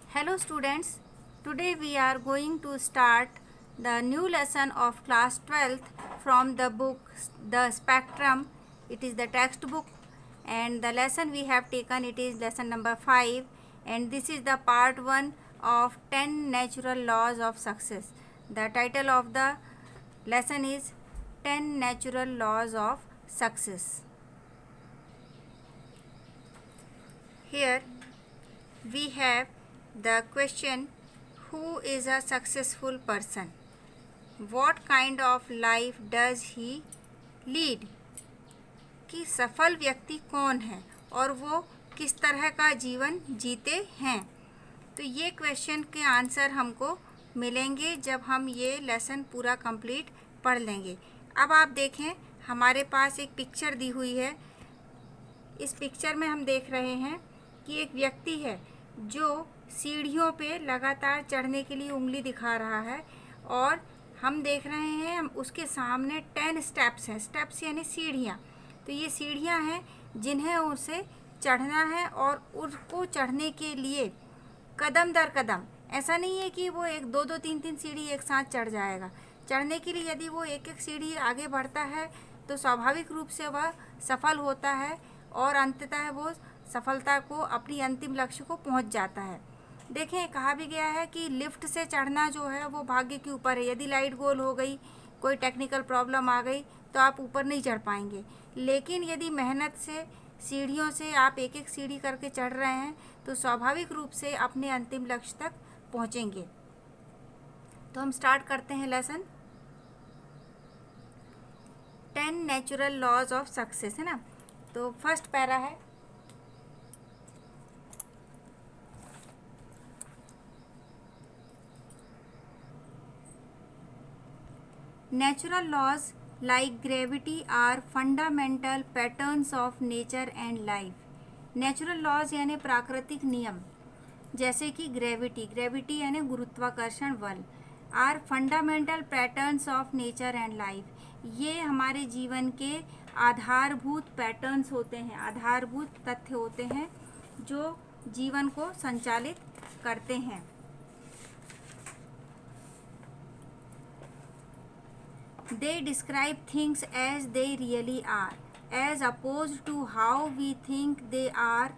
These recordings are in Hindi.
Hello students, today we are going to start the new lesson of class 12th from the book The Spectrum. It is the textbook and the lesson we have taken, it is lesson number 5, and this is the part 1 of 10 natural laws of success. The title of the lesson is 10 natural laws of success. Here we have the question, who is a successful person? What kind of life does he lead? कि सफल व्यक्ति कौन है और वो किस तरह का जीवन जीते हैं। तो ये क्वेश्चन के आंसर हमको मिलेंगे जब हम ये लेसन पूरा कंप्लीट पढ़ लेंगे। अब आप देखें, हमारे पास एक पिक्चर दी हुई है। इस पिक्चर में हम देख रहे हैं कि एक व्यक्ति है जो सीढ़ियों पे लगातार चढ़ने के लिए उंगली दिखा रहा है और हम देख रहे हैं उसके सामने 10 स्टेप्स हैं। स्टेप्स यानी सीढ़ियाँ। तो ये सीढ़ियाँ हैं जिन्हें उसे चढ़ना है और उसको चढ़ने के लिए कदम दर कदम, ऐसा नहीं है कि वो एक दो दो तीन तीन सीढ़ी एक साथ चढ़ जाएगा। चढ़ने के लिए यदि वो एक एक सीढ़ी आगे बढ़ता है तो स्वाभाविक रूप से वह सफल होता है और अंततः वो सफलता को, अपनी अंतिम लक्ष्य को पहुंच जाता है। देखें, कहा भी गया है कि लिफ्ट से चढ़ना जो है वो भाग्य के ऊपर है। यदि लाइट गोल हो गई, कोई टेक्निकल प्रॉब्लम आ गई तो आप ऊपर नहीं चढ़ पाएंगे, लेकिन यदि मेहनत से सीढ़ियों से आप एक एक सीढ़ी करके चढ़ रहे हैं तो स्वाभाविक रूप से अपने अंतिम लक्ष्य तक पहुंचेंगे। तो हम स्टार्ट करते हैं lesson. 10 natural laws of success, है ना। तो फर्स्ट पैरा है, natural laws like gravity are fundamental patterns of nature and life. Natural laws यानी प्राकृतिक नियम, जैसे कि ग्रेविटी यानी गुरुत्वाकर्षण बल, are fundamental patterns of nature and life. ये हमारे जीवन के आधारभूत पैटर्न्स होते हैं, आधारभूत तथ्य होते हैं जो जीवन को संचालित करते हैं। They describe things as they really are, as opposed to how we think they are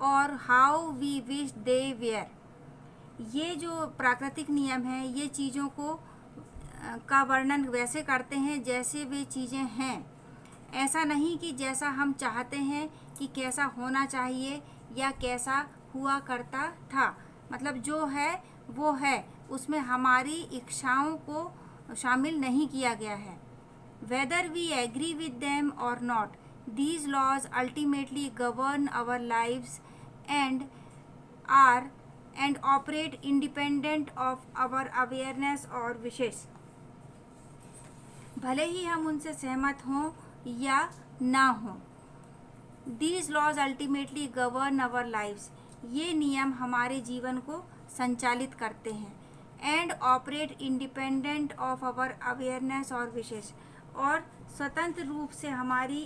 or how we wish they were. ये जो प्राकृतिक नियम हैं ये चीज़ों को का वर्णन वैसे करते हैं जैसे वे चीज़ें हैं, ऐसा नहीं कि जैसा हम चाहते हैं कि कैसा होना चाहिए या कैसा हुआ करता था। मतलब जो है वो है, उसमें हमारी इच्छाओं को शामिल नहीं किया गया है। Whether we agree with them or not, these laws ultimately govern our lives and operate independent of our awareness और विशेष। भले ही हम उनसे सहमत हों या ना हों, these laws ultimately govern our lives, ये नियम हमारे जीवन को संचालित करते हैं। And operate independent of our awareness और विशेष, और स्वतंत्र रूप से हमारी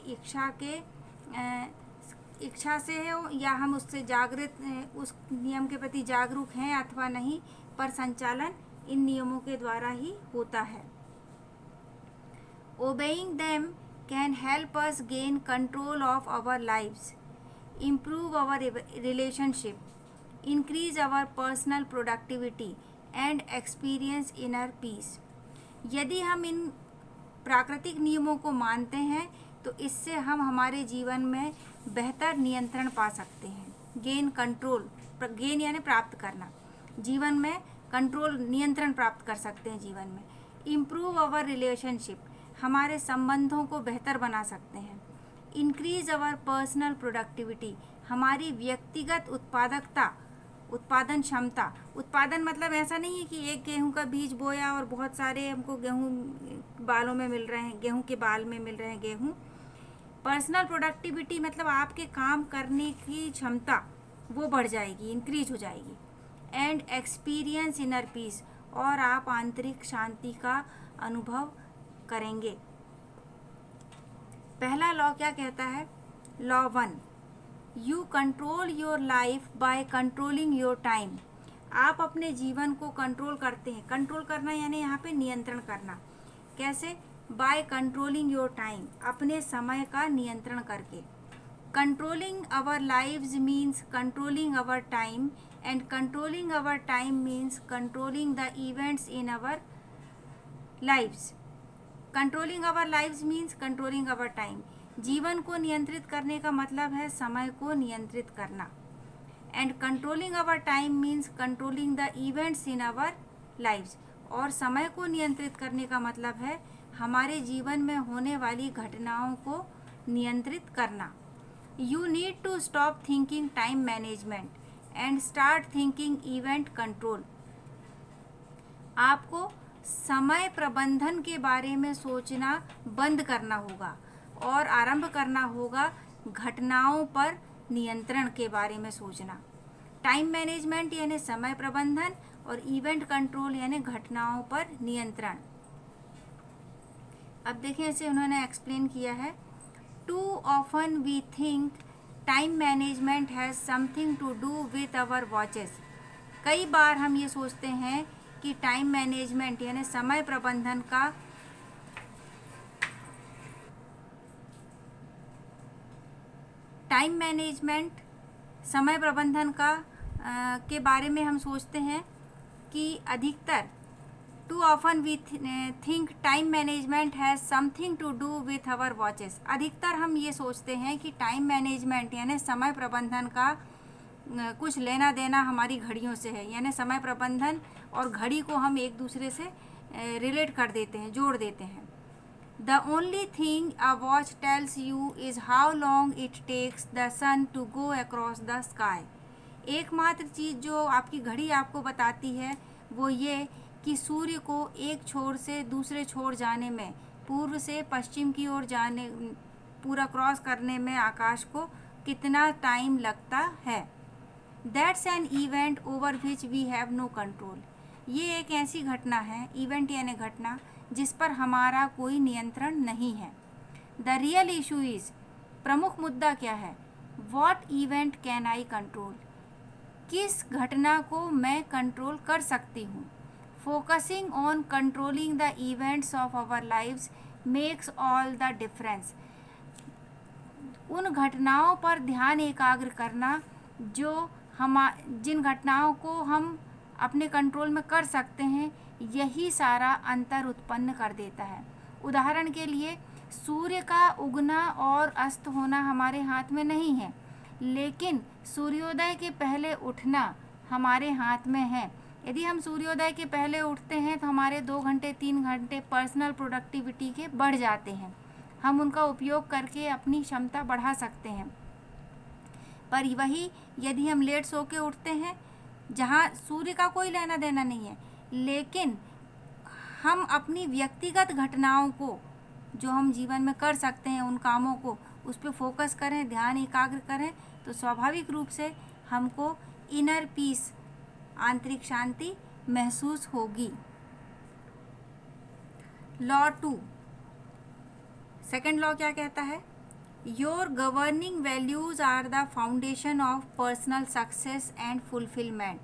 इच्छा से हो या हम उससे जागृत, उस नियम के प्रति जागरूक हैं अथवा नहीं, पर संचालन इन नियमों के द्वारा ही होता है। Obeying them can help us gain control of our lives, improve our relationship, increase our personal productivity and experience inner peace. यदि हम इन प्राकृतिक नियमों को मानते हैं तो इससे हम हमारे जीवन में बेहतर नियंत्रण पा सकते हैं। गेन कंट्रोल, गेन यानी प्राप्त करना, जीवन में कंट्रोल, नियंत्रण प्राप्त कर सकते हैं जीवन में। इम्प्रूव आवर रिलेशनशिप, हमारे संबंधों को बेहतर बना सकते हैं। इंक्रीज आवर पर्सनल प्रोडक्टिविटी, हमारी व्यक्तिगत उत्पादकता, उत्पादन क्षमता। उत्पादन मतलब ऐसा नहीं है कि एक गेहूं का बीज बोया और बहुत सारे हमको गेहूं बालों में मिल रहे हैं, गेहूं के बाल में मिल रहे हैं गेहूं। पर्सनल प्रोडक्टिविटी मतलब आपके काम करने की क्षमता वो बढ़ जाएगी, इंक्रीज हो जाएगी। एंड एक्सपीरियंस इनर पीस, और आप आंतरिक शांति का अनुभव करेंगे। पहला लॉ क्या कहता है? Law 1, You control your life by controlling your time. आप अपने जीवन को कंट्रोल करते हैं। कंट्रोल करना यानी यहाँ पे नियंत्रण करना। कैसे? बाय कंट्रोलिंग योर टाइम, अपने समय का नियंत्रण करके। Controlling our lives means controlling our time, and controlling our time means controlling the events in our lives. Controlling our lives means controlling our time. जीवन को नियंत्रित करने का मतलब है समय को नियंत्रित करना। And controlling our time means controlling the events in our lives. और समय को नियंत्रित करने का मतलब है हमारे जीवन में होने वाली घटनाओं को नियंत्रित करना। You need to stop thinking time management and start thinking event control. आपको समय प्रबंधन के बारे में सोचना बंद करना होगा और आरंभ करना होगा घटनाओं पर नियंत्रण के बारे में सोचना। टाइम मैनेजमेंट यानी समय प्रबंधन और इवेंट कंट्रोल यानी घटनाओं पर नियंत्रण। अब देखें, इसे उन्होंने एक्सप्लेन किया है। Too often we think time management has something to do with our watches. कई बार हम ये सोचते हैं कि टाइम मैनेजमेंट यानी समय प्रबंधन का समय प्रबंधन का के बारे में हम सोचते हैं कि अधिकतर too often we think time management has something to do with our watches. अधिकतर हम ये सोचते हैं कि टाइम मैनेजमेंट यानी समय प्रबंधन का कुछ लेना देना हमारी घड़ियों से है, यानी समय प्रबंधन और घड़ी को हम एक दूसरे से रिलेट कर देते हैं, जोड़ देते हैं। The only thing a watch tells you is how long it takes the sun to go across the sky. एकमात्र चीज़ जो आपकी घड़ी आपको बताती है वो ये कि सूर्य को एक छोर से दूसरे छोर जाने में, पूर्व से पश्चिम की ओर जाने, पूरा क्रॉस करने में आकाश को कितना टाइम लगता है। That's an event over which we have no control. ये एक ऐसी घटना है, इवेंट यानी घटना, जिस पर हमारा कोई नियंत्रण नहीं है। द रियल इशू इज़, प्रमुख मुद्दा क्या है? What event can I control, किस घटना को मैं कंट्रोल कर सकती हूँ। Focusing on controlling the events of our lives makes all the difference. उन घटनाओं पर ध्यान एकाग्र करना जो जिन घटनाओं को हम अपने कंट्रोल में कर सकते हैं, यही सारा अंतर उत्पन्न कर देता है। उदाहरण के लिए, सूर्य का उगना और अस्त होना हमारे हाथ में नहीं है, लेकिन सूर्योदय के पहले उठना हमारे हाथ में है। यदि हम सूर्योदय के पहले उठते हैं तो हमारे 2 घंटे 3 घंटे पर्सनल प्रोडक्टिविटी के बढ़ जाते हैं। हम उनका उपयोग करके अपनी क्षमता बढ़ा सकते हैं। पर वही यदि हम लेट सो के उठते हैं, जहाँ सूर्य का कोई लेना देना नहीं है, लेकिन हम अपनी व्यक्तिगत घटनाओं को जो हम जीवन में कर सकते हैं, उन कामों को उस पर फोकस करें, ध्यान एकाग्र करें, तो स्वाभाविक रूप से हमको इनर पीस, आंतरिक शांति महसूस होगी। लॉ 2, सेकेंड लॉ क्या कहता है? Your governing values are the foundation of personal success and fulfilment.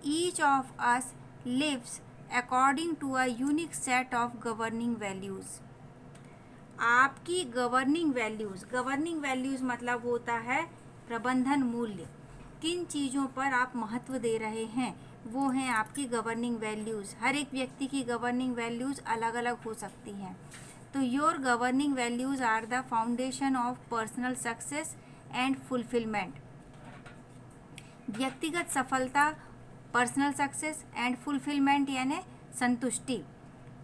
Each of us lives according to a unique set of governing values. आपकी गवर्निंग वैल्यूज मतलब होता है प्रबंधन मूल्य। किन चीज़ों पर आप महत्व दे रहे हैं वो हैं आपकी गवर्निंग वैल्यूज़। हर एक व्यक्ति की गवर्निंग वैल्यूज़ अलग अलग हो सकती हैं। तो your governing values are the foundation of personal success and fulfilment. व्यक्तिगत सफलता, पर्सनल सक्सेस एंड फुलफिलमेंट यानी संतुष्टि।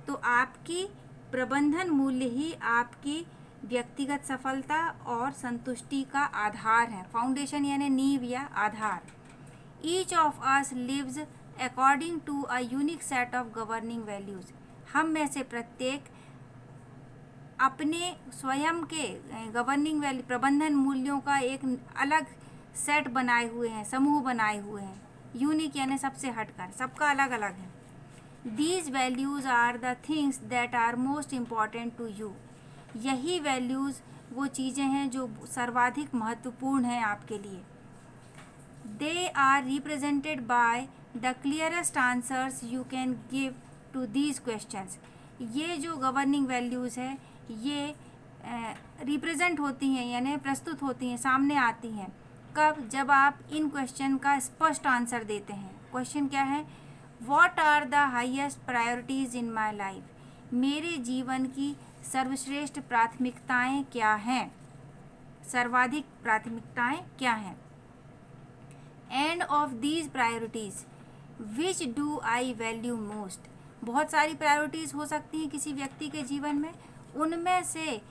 तो आपकी प्रबंधन मूल्य ही आपकी व्यक्तिगत सफलता और संतुष्टि का आधार है। फाउंडेशन यानी नींव या आधार। Each of us lives according to a unique set of governing values. हम में से प्रत्येक अपने स्वयं के गवर्निंग वैल्यू, प्रबंधन मूल्यों का एक अलग सेट बनाए हुए हैं, समूह बनाए हुए हैं। यूनिक यानी सबसे हटकर, सबका अलग अलग है। These values are the things that are most important to you। यही वैल्यूज़ वो चीज़ें हैं जो सर्वाधिक महत्वपूर्ण हैं आपके लिए। They are represented by the clearest answers you can give to these questions. ये जो गवर्निंग वैल्यूज़ है ये रिप्रेजेंट होती हैं यानी प्रस्तुत होती हैं, सामने आती हैं कब? जब आप इन क्वेश्चन का स्पष्ट आंसर देते हैं। क्वेश्चन क्या है? What are the highest priorities in my life. मेरे जीवन की सर्वश्रेष्ठ प्राथमिकताएं क्या हैं? सर्वाधिक प्राथमिकताएं क्या हैं? End of these priorities which do I value most. बहुत सारी प्रायोरिटीज़ हो सकती हैं किसी व्यक्ति के जीवन में, उनमें से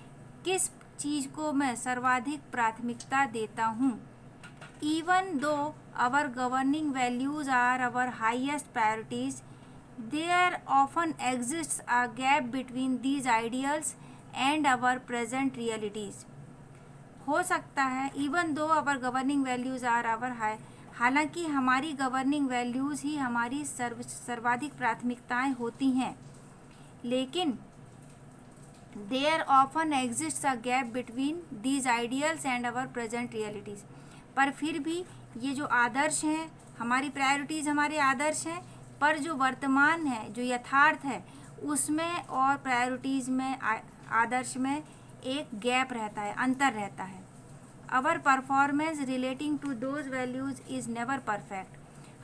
किस चीज़ को मैं सर्वाधिक प्राथमिकता देता हूँ। Even though our governing values are our highest priorities, there often exists a gap between these ideals and our present realities. हो सकता है even though our governing values are our हालांकि हमारी गवर्निंग वैल्यूज़ ही हमारी सर्वाधिक प्राथमिकताएं होती हैं, लेकिन there often exists a gap between these ideals and our present realities. पर फिर भी ये जो आदर्श हैं, हमारी प्रायोरिटीज़ हमारे आदर्श हैं, पर जो वर्तमान है, जो यथार्थ है, उसमें और प्रायोरिटीज़ में, आदर्श में एक गैप रहता है, अंतर रहता है। Our performance relating to those values is never perfect.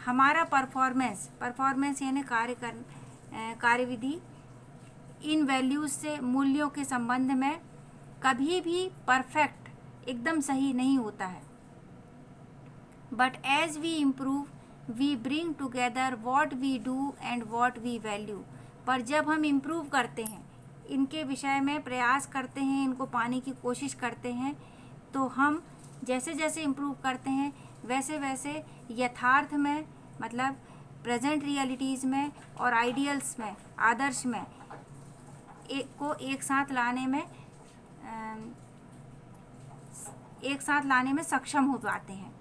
हमारा परफॉर्मेंस यानी कार्यविधि इन वैल्यूज़ से, मूल्यों के संबंध में कभी भी परफेक्ट, एकदम सही नहीं होता है। But as we improve we bring together what we do and what we value. पर जब हम इम्प्रूव करते हैं, इनके विषय में प्रयास करते हैं, इनको पाने की कोशिश करते हैं, तो हम जैसे जैसे इम्प्रूव करते हैं वैसे वैसे यथार्थ में, मतलब प्रेजेंट रियलिटीज़ में और आइडियल्स में, आदर्श में एक साथ लाने में सक्षम हो पाते हैं।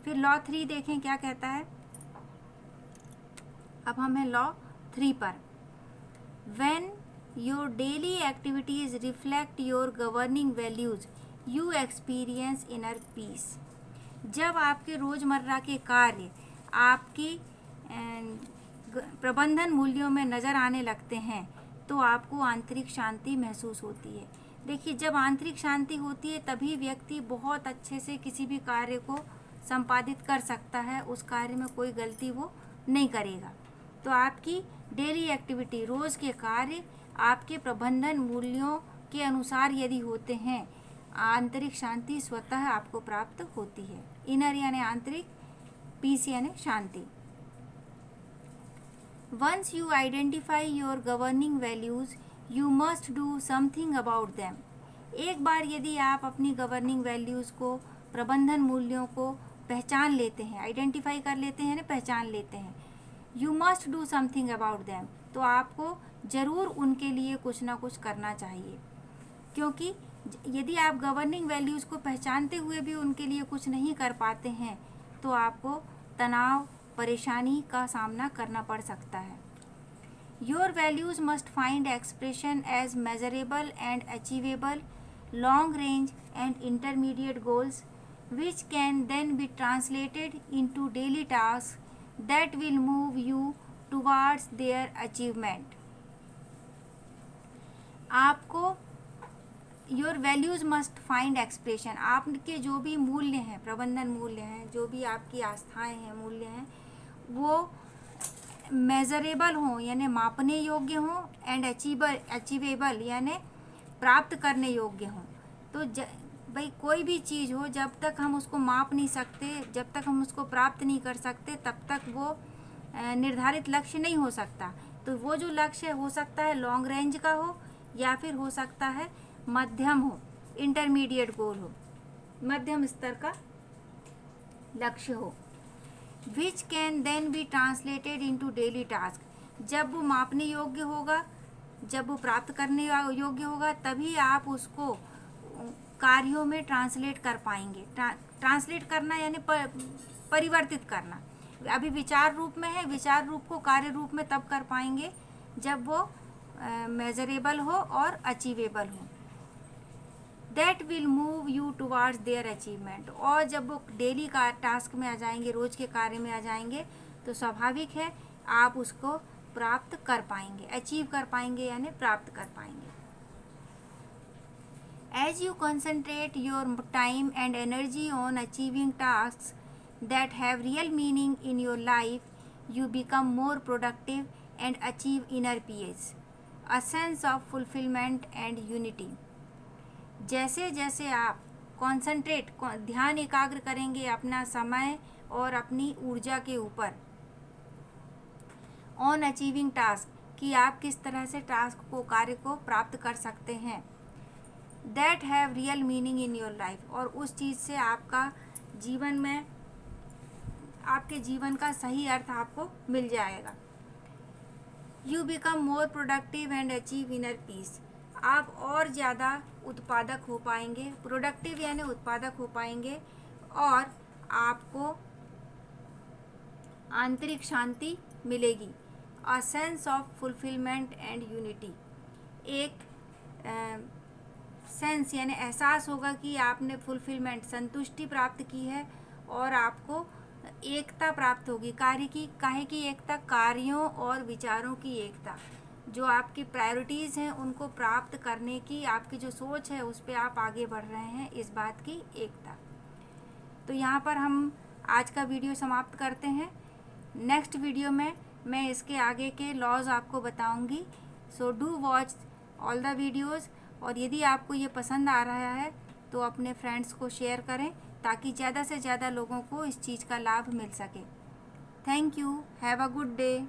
फिर लॉ 3 देखें क्या कहता है। अब हम हैं लॉ 3 पर। When your daily activities reflect your governing values you experience inner piece. जब आपके रोज़मर्रा के कार्य आपकी प्रबंधन मूल्यों में नज़र आने लगते हैं तो आपको आंतरिक शांति महसूस होती है। देखिए, जब आंतरिक शांति होती है तभी व्यक्ति बहुत अच्छे से किसी भी कार्य को संपादित कर सकता है, उस कार्य में कोई गलती वो नहीं करेगा। तो आपकी डेली एक्टिविटी, रोज़ के कार्य आपके प्रबंधन मूल्यों के अनुसार यदि होते हैं, आंतरिक शांति स्वतः आपको प्राप्त होती है। इनर यानी आंतरिक, पीस यानी शांति। Once you identify your governing values you must do something about them. एक बार यदि आप अपनी गवर्निंग वैल्यूज़ को, प्रबंधन मूल्यों को पहचान लेते हैं, आइडेंटिफाई कर लेते हैं ना, पहचान लेते हैं, you must do something about them, तो आपको ज़रूर उनके लिए कुछ ना कुछ करना चाहिए। क्योंकि यदि आप गवर्निंग वैल्यूज़ को पहचानते हुए भी उनके लिए कुछ नहीं कर पाते हैं तो आपको तनाव, परेशानी का सामना करना पड़ सकता है। Your values must find expression as measurable and achievable long range and intermediate goals which can then be translated into daily tasks that will move you towards their achievement. आपको your values must find expression, आपके जो भी मूल्य हैं, प्रबंधन मूल्य हैं, जो भी आपकी आस्थाएं हैं, मूल्य हैं, वो मेजरेबल हों यानी मापने योग्य हों, एंड अचीवेबल यानी प्राप्त करने योग्य हों। तो भाई कोई भी चीज़ हो, जब तक हम उसको माप नहीं सकते, जब तक हम उसको प्राप्त नहीं कर सकते, तब तक वो निर्धारित लक्ष्य नहीं हो सकता। तो वो जो लक्ष्य हो सकता है लॉन्ग रेंज का हो या फिर हो सकता है मध्यम हो, इंटरमीडिएट गोल हो, मध्यम स्तर का लक्ष्य हो। Which can then be translated into daily task. जब वो मापने योग्य होगा, जब वो प्राप्त करने योग्य होगा, तभी आप उसको कार्यों में ट्रांसलेट कर पाएंगे। ट्रांसलेट करना यानी परिवर्तित करना। अभी विचार रूप में है, विचार रूप को कार्य रूप में तब कर पाएंगे जब वो मेजरेबल हो और अचीवेबल हो। That will move you towards their achievement. और जब वो डेली का टास्क में आ जाएंगे, रोज़ के कार्य में आ जाएंगे, तो स्वाभाविक है आप उसको प्राप्त कर पाएंगे, अचीव कर पाएंगे यानी प्राप्त कर पाएंगे। As you concentrate your time and energy on achieving tasks that have real meaning in your life, you become more productive and achieve inner peace, a sense of fulfillment and unity. जैसे जैसे आप कॉन्सेंट्रेट ध्यान एकाग्र करेंगे अपना समय और अपनी ऊर्जा के ऊपर ऑन अचीविंग टास्क कि आप किस तरह से टास्क को कार्य को प्राप्त कर सकते हैं, that have real meaning in your life, और उस चीज़ से आपका जीवन में आपके जीवन का सही अर्थ आपको मिल जाएगा। You become more productive and achieve inner peace, आप और ज़्यादा उत्पादक हो पाएंगे, प्रोडक्टिव यानी उत्पादक हो पाएंगे और आपको आंतरिक शांति मिलेगी। A sense of fulfilment and unity, एक सेंस यानी एहसास होगा कि आपने फुलफिलमेंट संतुष्टि प्राप्त की है और आपको एकता प्राप्त होगी, कार्य की काहे की एकता, कार्यों और विचारों की एकता, जो आपकी प्रायोरिटीज़ हैं उनको प्राप्त करने की आपकी जो सोच है उस पर आप आगे बढ़ रहे हैं, इस बात की एकता। तो यहाँ पर हम आज का वीडियो समाप्त करते हैं। नेक्स्ट वीडियो में मैं इसके आगे के लॉज आपको बताऊंगी। So do watch all the videos, और यदि आपको ये पसंद आ रहा है तो अपने फ्रेंड्स को शेयर करें ताकि ज़्यादा से ज़्यादा लोगों को इस चीज़ का लाभ मिल सके। Thank you, have a good day.